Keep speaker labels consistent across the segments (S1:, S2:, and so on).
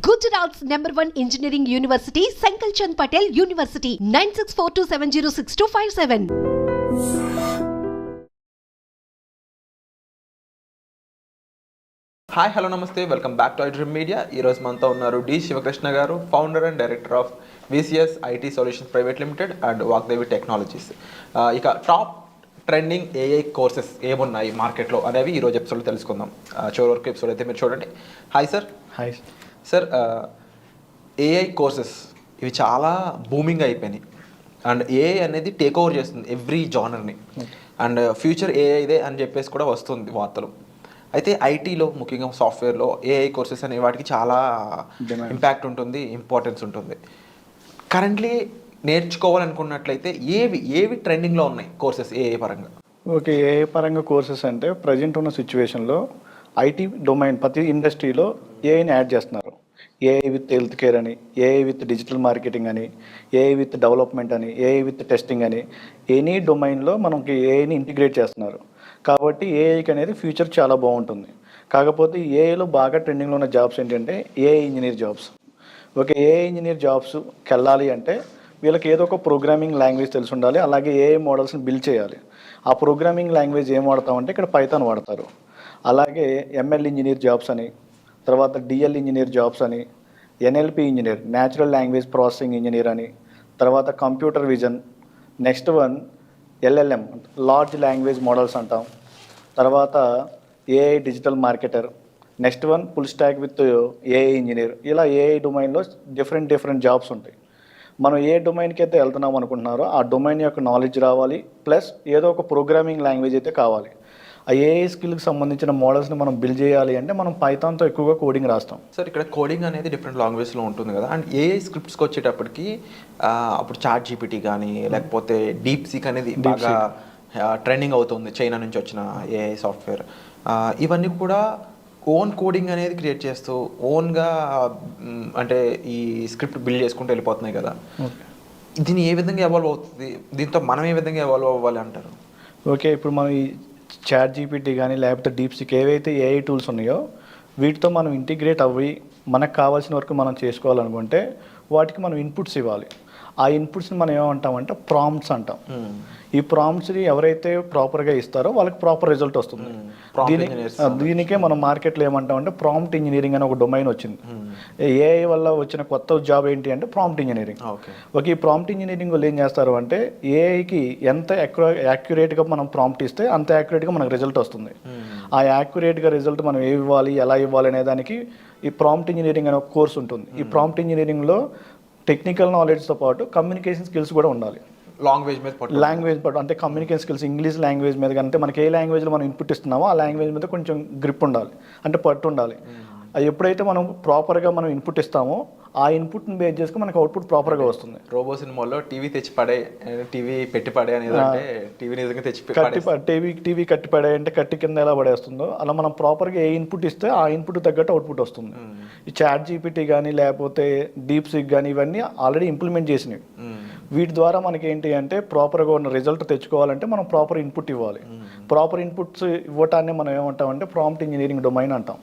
S1: Gujarat's #1 engineering university, Sankalchand Patel University, 9642706257.
S2: Hi hello నమస్తే welcome back to iDream media. ఈరోజు మనతో ఉన్నారు D Sivakrishna గారు, founder and director of VCS IT solutions private limited and Vagdevi technologies. ఇక top trending AI courses ఏమున్నాయి మార్కెట్లో అనేవి ఈరోజు ఎపిసోడ్లో తెలుసుకుందాం. చివరి వరకు ఎపిసోడ్ అయితే మీరు చూడండి. Hi sir.
S3: Hi
S2: sir, AI courses ఇవి చాలా బూమింగ్ అయిపోయినాయి అండ్ ఏఐ అనేది టేక్ ఓవర్ చేస్తుంది ఎవ్రీ జానర్ని అండ్ ఫ్యూచర్ ఏఐ ఇదే అని చెప్పేసి కూడా వస్తుంది వార్తలు. అయితే ఐటీలో ముఖ్యంగా సాఫ్ట్వేర్లో ఏఐ కోర్సెస్ అనే వాటికి చాలా ఇంపాక్ట్ ఉంటుంది, ఇంపార్టెన్స్ ఉంటుంది. కరెంట్లీ నేర్చుకోవాలనుకున్నట్లయితే ఏవి ట్రెండింగ్లో ఉన్నాయి కోర్సెస్ ఏఐ పరంగా?
S3: ఓకే, ఏఐ పరంగా కోర్సెస్ అంటే ప్రజెంట్ ఉన్న సిచ్యువేషన్లో ఐటీ డొమైన్ ప్రతి ఇండస్ట్రీలో ఏఐని యాడ్ చేస్తున్నారు. ఏఐ విత్ హెల్త్ కేర్ అని, ఏఐ విత్ డిజిటల్ మార్కెటింగ్ అని, ఏఐ విత్ డెవలప్మెంట్ అని, ఏఐ విత్ టెస్టింగ్ అని, ఎనీ డొమైన్లో మనకి ఏఐని ఇంటిగ్రేట్ చేస్తున్నారు. కాబట్టి ఏఐకి అనేది ఫ్యూచర్ చాలా బాగుంటుంది. కాకపోతే ఏఐలో బాగా ట్రెండింగ్లో ఉన్న జాబ్స్ ఏంటంటే AI engineer jobs. Okay, AI engineer జాబ్స్కి వెళ్ళాలి అంటే వీళ్ళకి ఏదో ఒక ప్రోగ్రామింగ్ లాంగ్వేజ్ తెలిసి ఉండాలి, అలాగే ఏఐ మోడల్స్ని బిల్డ్ చేయాలి. ఆ ప్రోగ్రామింగ్ లాంగ్వేజ్ ఏం వాడతామంటే ఇక్కడ పైథాన్ వాడతారు. అలాగే ఎంఎల్ ఇంజనీర్ జాబ్స్ అని, తర్వాత డిఎల్ ఇంజనీర్ జాబ్స్ అని, NLP engineer natural language processing engineer అని, తర్వాత computer vision, next one LLM large language models అంటాం, తర్వాత AI digital marketer, next one full stock with AI engineer. ఇలా ఏఐ డొమైన్లో different jobs ఉంటాయి. మనం ఏ డొమైన్కి అయితే వెళ్తున్నాం అనుకుంటున్నారో ఆ డొమైన్ యొక్క నాలెడ్జ్ రావాలి, ప్లస్ ఏదో ఒక ప్రోగ్రామింగ్ లాంగ్వేజ్ అయితే కావాలి. ఆ ఏఐ స్కిల్కి సంబంధించిన మోడల్స్ని మనం బిల్డ్ చేయాలి అంటే మనం పైథాన్తో ఎక్కువగా కోడింగ్ రాస్తాం.
S2: సార్, ఇక్కడ కోడింగ్ అనేది డిఫరెంట్ లాంగ్వేజ్లో ఉంటుంది కదా, అండ్ ఏఐ స్క్రిప్ట్స్కి వచ్చేటప్పటికి అప్పుడు చాట్ జీపీటీ కానీ లేకపోతే డీప్ సీక్ అనేది బాగా ట్రెండింగ్ అవుతుంది, చైనా నుంచి వచ్చిన ఏఐ సాఫ్ట్వేర్. ఇవన్నీ కూడా ఓన్ కోడింగ్ అనేది క్రియేట్ చేస్తూ ఓన్గా అంటే ఈ స్క్రిప్ట్ బిల్డ్ చేసుకుంటూ వెళ్ళిపోతున్నాయి కదా. దీన్ని ఏ విధంగా ఎవాల్వ్ అవుతుంది, దీంతో మనం ఏ విధంగా ఎవాల్వ్ అవ్వాలి అంటారు?
S3: ఓకే, ఇప్పుడు మనం ఈ చాట్ జీపీటీ కానీ లేకపోతే డీప్ సీక్ ఏవైతే ఏఐ టూల్స్ ఉన్నాయో వీటితో మనం ఇంటిగ్రేట్ అవ్వి మనకు కావాల్సిన వరకు మనం చేసుకోవాలనుకుంటే వాటికి మనం ఇన్పుట్స్ ఇవ్వాలి. ఆ ఇన్పుట్స్ని మనం ఏమంటామంటే ప్రాంప్ట్స్ అంటాం. ఈ ప్రాంప్ట్స్ని ఎవరైతే ప్రాపర్గా ఇస్తారో వాళ్ళకి ప్రాపర్ రిజల్ట్ వస్తుంది. దీనికే మనం మార్కెట్లో ఏమంటామంటే ప్రాంప్ట్ ఇంజనీరింగ్ అనే ఒక డొమైన్ వచ్చింది. ఏఐ వల్ల వచ్చిన కొత్త జాబ్ ఏంటి అంటే ప్రాంప్ట్ ఇంజనీరింగ్. ఓకే, ఈ ప్రాంప్ట్ ఇంజనీరింగ్ వాళ్ళు ఏం చేస్తారు అంటే ఏఐకి ఎంత యాక్యురేట్గా మనం ప్రాంప్ట్ ఇస్తే అంత యాక్యురేట్గా మనకు రిజల్ట్ వస్తుంది. ఆ యాక్యురేట్గా రిజల్ట్ మనం ఏ ఇవ్వాలి, ఎలా ఇవ్వాలి అనే దానికి ఈ ప్రాంప్ట్ ఇంజనీరింగ్ అనే ఒక కోర్స్ ఉంటుంది. ఈ ప్రాంప్ట్ ఇంజనీరింగ్లో టెక్నికల్ నాలెడ్జ్తో పాటు కమ్యూనికేషన్ స్కిల్స్ కూడా ఉండాలి. లాంగ్వేజ్ మీద అంటే కమ్యూనికేషన్ స్కిల్స్, ఇంగ్లీష్ లాంగ్వేజ్ మీద కంటే మనకి ఏ లాంగ్వేజ్లో మనం ఇన్పుట్ ఇస్తున్నామో ఆ లాంగ్వేజ్ మీద కొంచెం గ్రిప్ ఉండాలి, అంటే పట్టు ఉండాలి. అది ఎప్పుడైతే మనం ప్రాపర్గా మనం ఇన్పుట్ ఇస్తామో ఆ ఇన్పుట్ని బేస్ చేసుకుని మనకు అవుట్పుట్ ప్రాపర్గా వస్తుంది.
S2: రోబో సినిమాలో టీవీ పెట్టి పడే అనేది టీవీ నిజంగా
S3: టీవీ కట్టి పడే అంటే కట్టి కింద ఎలా పడేస్తుందో అలా మనం ప్రాపర్గా ఏ ఇన్పుట్ ఇస్తే ఆ ఇన్పుట్ తగ్గట్టు అవుట్పుట్ వస్తుంది. ఈ చాట్ జీపీటీ కానీ లేకపోతే డీప్ సీక్ కానీ ఇవన్నీ ఆల్రెడీ ఇంప్లిమెంట్ చేసినవి. వీటి ద్వారా మనకి ఏంటి అంటే ప్రాపర్గా ఉన్న రిజల్ట్ తెచ్చుకోవాలంటే మనం ప్రాపర్ ఇన్పుట్ ఇవ్వాలి. ప్రాపర్ ఇన్పుట్స్ ఇవ్వటాన్ని మనం ఏమంటామంటే ప్రాంప్ట్ ఇంజనీరింగ్ డొమైన్ అంటాం.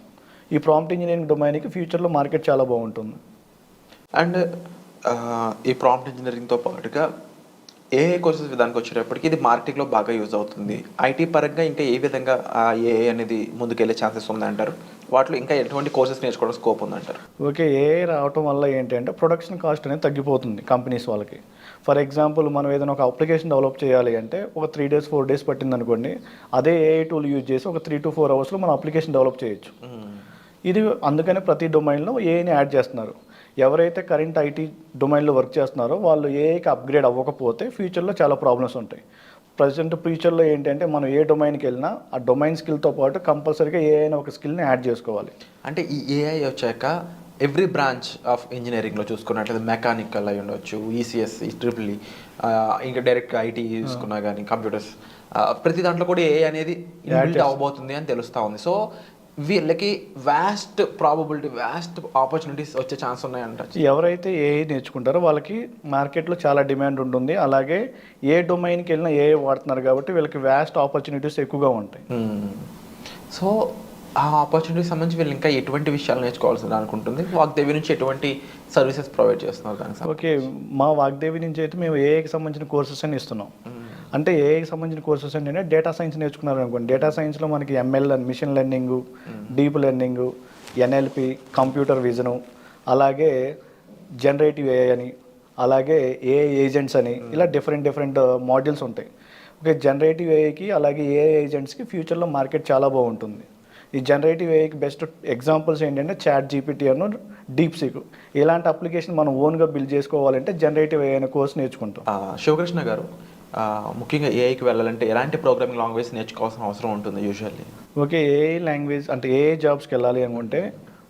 S3: ఈ ప్రాంప్ట్ ఇంజనీరింగ్ డొమైన్కి ఫ్యూచర్లో మార్కెట్ చాలా బాగుంటుంది.
S2: అండ్ ఈ ప్రాంప్ట్ ఇంజనీరింగ్తో పాటుగా ఏఐ కోర్సెస్ విధానికి వచ్చేటప్పటికి ఇది మార్కెట్లో బాగా యూజ్ అవుతుంది. ఐటీ పరంగా ఇంకా ఏ విధంగా ఏఐ అనేది ముందుకెళ్ళే ఛాన్సెస్ ఉందంటారు? వాటిలో ఇంకా ఎటువంటి కోర్సెస్ నేర్చుకోవడం స్కోప్ ఉందంటారు?
S3: ఓకే, ఏఐ రావటం వల్ల ఏంటి అంటే ప్రొడక్షన్ కాస్ట్ అనేది తగ్గిపోతుంది కంపెనీస్ వాళ్ళకి. ఫర్ ఎగ్జాంపుల్ మనం ఏదైనా ఒక అప్లికేషన్ డెవలప్ చేయాలి అంటే ఒక 3 days 4 days పట్టింది అనుకోండి, అదే ఏఐ టూల్ యూజ్ చేసి ఒక 3 to 4 hours మనం అప్లికేషన్ డెవలప్ చేయొచ్చు. ఇది అందుకనే ప్రతి డొమైన్లో ఏఐని యాడ్ చేస్తున్నారు. ఎవరైతే కరెంట్ ఐటీ డొమైన్లో వర్క్ చేస్తున్నారో వాళ్ళు ఏఐకి అప్గ్రేడ్ అవ్వకపోతే ఫ్యూచర్లో చాలా ప్రాబ్లమ్స్ ఉంటాయి. ప్రజెంట్ ఫ్యూచర్లో ఏంటంటే మనం ఏ డొమైన్కి వెళ్ళినా ఆ డొమైన్ స్కిల్తో పాటు కంపల్సరీగా ఏఐ అనే ఒక స్కిల్ని యాడ్ చేసుకోవాలి.
S2: అంటే ఈ ఏఐ వచ్చాక ఎవ్రీ బ్రాంచ్ ఆఫ్ ఇంజనీరింగ్లో చూసుకున్నట్లయితే మెకానికల్ అయి ఉండొచ్చు, ఈసీఎస్సి, ట్రిపుల్ ఇంకా డైరెక్ట్ ఐటీ చూసుకున్నా కానీ కంప్యూటర్స్, ప్రతి దాంట్లో కూడా ఏఐ అనేది బిల్డ్ అవ్వబోతుంది అని తెలుస్తూ ఉంది. సో వీళ్ళకి వ్యాస్ట్ ఆపర్చునిటీస్ వచ్చే ఛాన్స్ ఉన్నాయంట.
S3: ఎవరైతే ఏఐ నేర్చుకుంటారో వాళ్ళకి మార్కెట్లో చాలా డిమాండ్ ఉంటుంది. అలాగే ఏ డొమైన్కి వెళ్ళినా ఏఐ వాడుతున్నారు కాబట్టి వీళ్ళకి వ్యాస్ట్ ఆపర్చునిటీస్ ఎక్కువగా ఉంటాయి.
S2: సో ఆ ఆపర్చునిటీకి సంబంధించి వీళ్ళు ఇంకా ఎటువంటి విషయాలు నేర్చుకోవాల్సింది అనుకుంటుంది, వాగ్దేవి నుంచి ఎటువంటి సర్వీసెస్ ప్రొవైడ్ చేస్తున్నారు దానికి
S3: ఓకే, మా వాగ్దేవి నుంచి అయితే మేము ఏఐకి సంబంధించిన కోర్సెస్ అని ఇస్తున్నాం. అంటే ఏఐకి సంబంధించిన కోర్సెస్ ఏంటంటే డేటా సైన్స్ నేర్చుకున్నారు అనుకోండి, డేటా సైన్స్లో మనకి ML and machine learning, deep learning, NLP, computer vision, అలాగే జనరేటివ్ ఏఐ అని, అలాగే ఏఐ ఏజెంట్స్ అని, ఇలా డిఫరెంట్ మాడ్యూల్స్ ఉంటాయి. ఓకే, జనరేటివ్ ఏఐకి అలాగే ఏఐ ఏజెంట్స్కి ఫ్యూచర్లో మార్కెట్ చాలా బాగుంటుంది. ఈ జనరేటివ్ ఏఐకి బెస్ట్ ఎగ్జాంపుల్స్ ఏంటంటే చాట్ జీపీటీ అను డీప్ సీక్. ఇలాంటి అప్లికేషన్ మనం ఓన్గా బిల్డ్ చేసుకోవాలంటే జనరేటివ్ ఏఐ అనే కోర్స్ నేర్చుకుంటాం.
S2: శివకృష్ణ గారు, ముఖ్యంగా ఏఐకి వెళ్ళాలంటే ఎలాంటి ప్రోగ్రామింగ్ లాంగ్వేజ్ నేర్చుకోవాల్సిన అవసరం ఉంటుంది యూజువల్లీ?
S3: ఓకే, ఏఐ లాంగ్వేజ్ అంటే ఏఐ జాబ్స్కి వెళ్ళాలి అనుకుంటే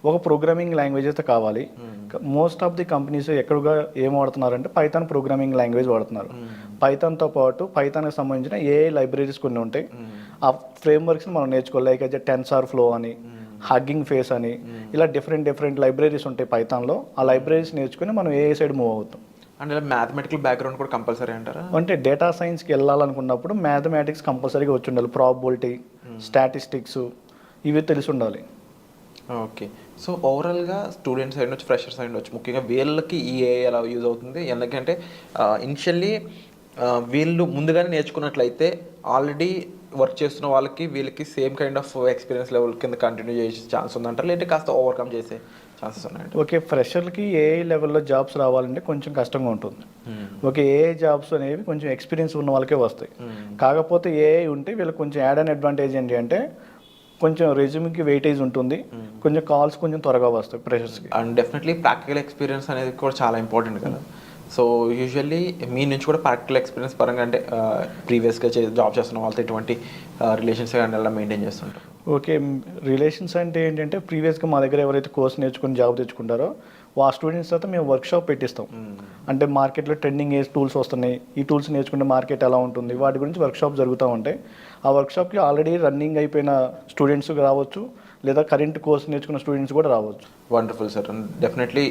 S3: ఒక ప్రోగ్రామింగ్ లాంగ్వేజ్ అయితే కావాలి. మోస్ట్ ఆఫ్ ది కంపెనీస్ ఎక్కడగా ఏం వాడుతున్నారంటే పైథాన్ ప్రోగ్రామింగ్ లాంగ్వేజ్ వాడుతున్నారు. పైథాన్తో పాటు పైథాన్కి సంబంధించిన ఏఐ లైబ్రరీస్ కొన్ని ఉంటాయి. ఆ ఫ్రేమ్వర్క్స్ని మనం నేర్చుకోవాలి. లైక్ అయితే టెన్సార్ ఫ్లో అని, హగ్గింగ్ ఫేస్ అని, ఇలా డిఫరెంట్ లైబ్రరీస్ ఉంటాయి పైథాన్లో. ఆ లైబ్రరీస్ నేర్చుకుని మనం ఏఐ సైడ్ మూవ్ అవుతాం.
S2: అండ్ ఇలా మ్యాథమెటికల్ బ్యాక్గ్రౌండ్ కూడా కంపల్సరీ అంటారా?
S3: అంటే డేటా సైన్స్కి వెళ్ళాలనుకున్నప్పుడు మ్యాథమెటిక్స్ కంపల్సరీగా వచ్చి ఉండాలి. ప్రాబబిలిటీ, స్టాటిస్టిక్స్ ఇవి తెలిసి ఉండాలి.
S2: ఓకే, సో ఓవరాల్గా స్టూడెంట్స్ సైడ్ నుంచి, ఫ్రెషర్స్ సైడ్ నుంచి ముఖ్యంగా వీళ్ళకి ఈ ఏఐ ఎలా యూజ్ అవుతుంది? ఎందుకంటే ఇనిషియల్లీ వీళ్ళు ముందుగానే నేర్చుకున్నట్లయితే ఆల్రెడీ వర్క్ చేస్తున్న వాళ్ళకి వీళ్ళకి same kind of experience level కింద కంటిన్యూ చేసే ఛాన్స్ ఉందంటారు, లేదంటే కాస్త ఓవర్కమ్ చేసే ఛాన్సెస్ ఉన్నాయండి?
S3: ఓకే, ఫ్రెషర్కి ఏఐ లెవెల్లో జాబ్స్ రావాలంటే కొంచెం కష్టంగా ఉంటుంది. ఓకే, ఏఐ జాబ్స్ అనేవి కొంచెం ఎక్స్పీరియన్స్ ఉన్న వాళ్ళకే వస్తాయి. కాకపోతే ఏఐ ఉంటే వీళ్ళకి కొంచెం యాడ్ అన్ అడ్వాంటేజ్ ఏంటి అంటే కొంచెం రెజ్యూమ్కి వెయిటేజ్ ఉంటుంది, కొంచెం కాల్స్ కొంచెం త్వరగా వస్తాయి ఫ్రెషర్స్కి.
S2: అండ్ డెఫినెట్లీ ప్రాక్టికల్ ఎక్స్పీరియన్స్ అనేది కూడా చాలా ఇంపార్టెంట్ కదా. సో యూజువల్లీ మీ నుంచి కూడా ప్రాక్టికల్ ఎక్స్పీరియన్స్ పరంగా అంటే ప్రీవియస్గా జాబ్ చేస్తున్న వాళ్ళతో ఎటువంటి రిలేషన్స్ కానీ ఎలా మెయింటైన్ చేస్తుంటారు?
S3: ఓకే, రిలేషన్స్ అంటే ఏంటంటే ప్రీవియస్గా మా దగ్గర ఎవరైతే కోర్స్ నేర్చుకుని జాబ్ తెచ్చుకుంటారో ఆ స్టూడెంట్స్ తర్వాత మేము వర్క్షాప్ పెట్టిస్తాం. అంటే మార్కెట్లో ట్రెండింగ్ ఏ టూల్స్ వస్తున్నాయి, ఈ టూల్స్ నేర్చుకుంటే మార్కెట్ ఎలా ఉంటుంది, వాటి గురించి వర్క్షాప్ జరుగుతూ ఉంటాయి. ఆ వర్క్షాప్కి ఆల్రెడీ రన్నింగ్ అయిపోయిన స్టూడెంట్స్ రావచ్చు, లేదా కరెంట్ కోర్స్ నేర్చుకున్న స్టూడెంట్స్ కూడా రావచ్చు.
S2: Wonderful sir. డెఫినెట్లీ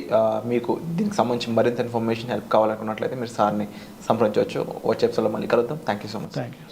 S2: మీకు దీనికి సంబంధించి మరింత ఇన్ఫర్మేషన్ హెల్ప్ కావాలనుకున్నట్లయితే మీరు సార్ని సంప్రదించవచ్చు. వచ్చే ఎపిసోడ్లో మళ్ళీ కలుద్దాం. Thank you so much.
S3: Thank you.